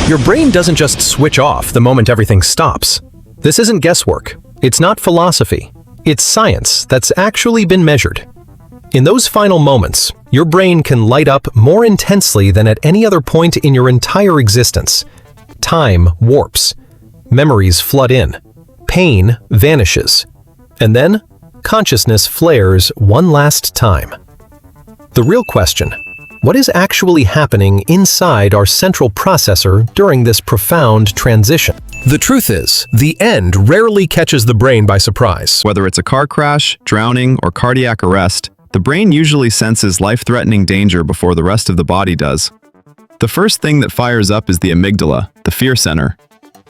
Your brain doesn't just switch off the moment everything stops. This isn't guesswork. It's not philosophy. It's science that's actually been measured. In those final moments, your brain can light up more intensely than at any other point in your entire existence. Time warps. Memories flood in. Pain vanishes. And then, consciousness flares one last time. The real question: what is actually happening inside our central processor during this profound transition? The truth is, the end rarely catches the brain by surprise. Whether it's a car crash, drowning, or cardiac arrest, the brain usually senses life-threatening danger before the rest of the body does. The first thing that fires up is the amygdala, the fear center.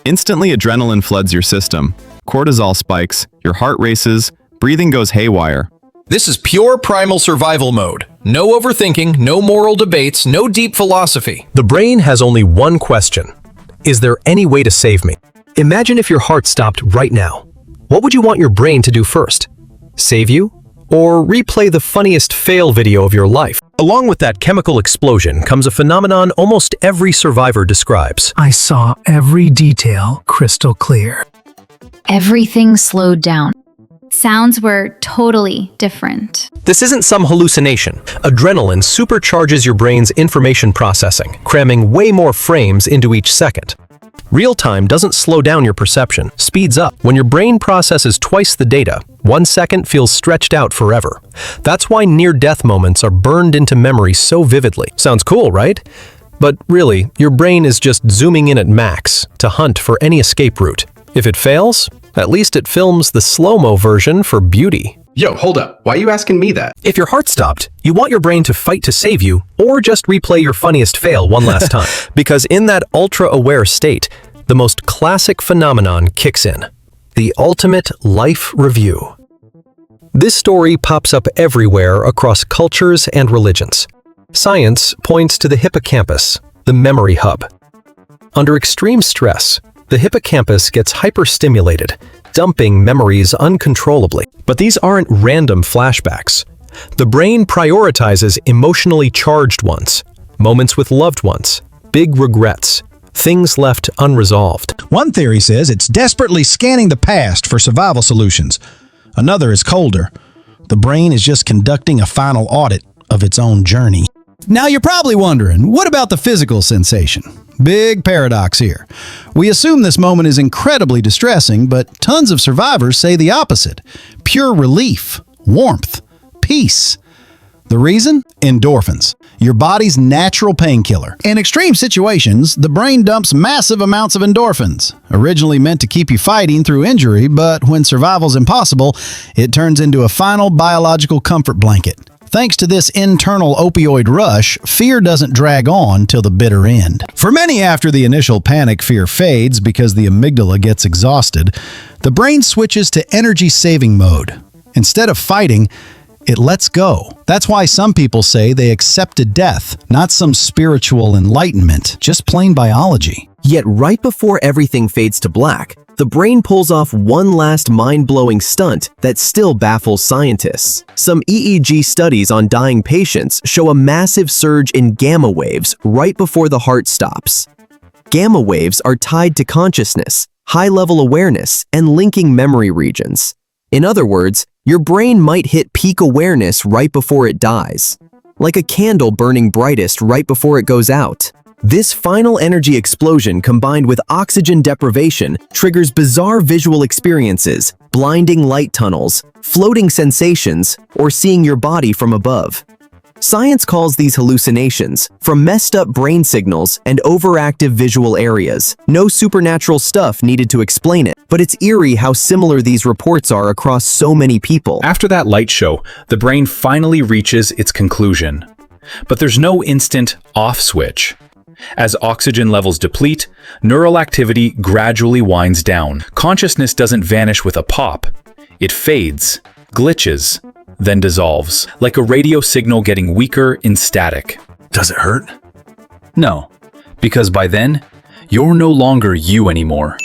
Instantly, adrenaline floods your system. Cortisol spikes, your heart races, breathing goes haywire. This is pure primal survival mode. No overthinking, no moral debates, no deep philosophy. The brain has only one question. Is there any way to save me? Imagine if your heart stopped right now. What would you want your brain to do first? Save you? Or replay the funniest fail video of your life? Along with that chemical explosion comes a phenomenon almost every survivor describes. I saw every detail crystal clear. Everything slowed down. Sounds were totally different. This isn't some hallucination. Adrenaline supercharges your brain's information processing, cramming way more frames into each second. Real time doesn't slow down your perception, speeds up. When your brain processes twice the data, 1 second feels stretched out forever. That's why near-death moments are burned into memory so vividly. Sounds cool, right? But really, your brain is just zooming in at max to hunt for any escape route. If it fails, at least it films the slow-mo version for beauty. Yo, hold up. Why are you asking me that? If your heart stopped, you want your brain to fight to save you, or just replay your funniest fail one last time. Because in that ultra-aware state, the most classic phenomenon kicks in. The ultimate life review. This story pops up everywhere across cultures and religions. Science points to the hippocampus, the memory hub. Under extreme stress, the hippocampus gets hyperstimulated, dumping memories uncontrollably. But these aren't random flashbacks. The brain prioritizes emotionally charged ones, moments with loved ones, big regrets, things left unresolved. One theory says it's desperately scanning the past for survival solutions. Another is colder. The brain is just conducting a final audit of its own journey. Now you're probably wondering, what about the physical sensation? Big paradox here. We assume this moment is incredibly distressing, but tons of survivors say the opposite. Pure relief, warmth, peace. The reason? Endorphins, your body's natural painkiller. In extreme situations, the brain dumps massive amounts of endorphins, originally meant to keep you fighting through injury, but when survival's impossible, it turns into a final biological comfort blanket. Thanks to this internal opioid rush, fear doesn't drag on till the bitter end. For many, after the initial panic, fear fades because the amygdala gets exhausted. The brain switches to energy-saving mode. Instead of fighting, it lets go. That's why some people say they accepted death, not some spiritual enlightenment, just plain biology. Yet right before everything fades to black, the brain pulls off one last mind-blowing stunt that still baffles scientists. Some EEG studies on dying patients show a massive surge in gamma waves right before the heart stops. Gamma waves are tied to consciousness, high-level awareness, and linking memory regions. In other words, your brain might hit peak awareness right before it dies, like a candle burning brightest right before it goes out. This final energy explosion combined with oxygen deprivation triggers bizarre visual experiences, blinding light tunnels, floating sensations, or seeing your body from above. Science calls these hallucinations, from messed up brain signals and overactive visual areas. No supernatural stuff needed to explain it, but it's eerie how similar these reports are across so many people. After that light show, the brain finally reaches its conclusion. But there's no instant off switch. As oxygen levels deplete, neural activity gradually winds down. Consciousness doesn't vanish with a pop. It fades, glitches, then dissolves, like a radio signal getting weaker in static. Does it hurt? No, because by then, you're no longer you anymore.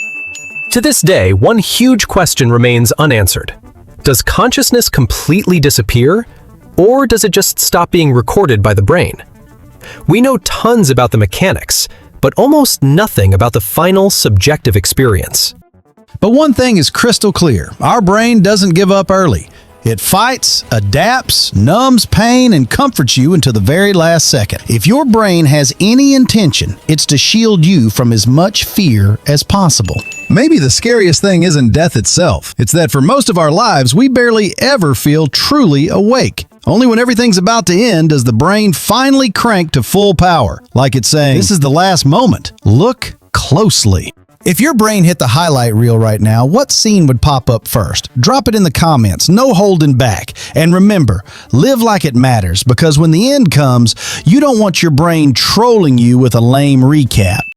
To this day, one huge question remains unanswered. Does consciousness completely disappear, or does it just stop being recorded by the brain? We know tons about the mechanics, but almost nothing about the final subjective experience. But one thing is crystal clear. Our brain doesn't give up early. It fights, adapts, numbs pain, and comforts you until the very last second. If your brain has any intention, it's to shield you from as much fear as possible. Maybe the scariest thing isn't death itself. It's that for most of our lives, we barely ever feel truly awake. Only when everything's about to end does the brain finally crank to full power. Like it's saying, this is the last moment. Look closely. If your brain hit the highlight reel right now, what scene would pop up first? Drop it in the comments, no holding back. And remember, live like it matters, because when the end comes, you don't want your brain trolling you with a lame recap.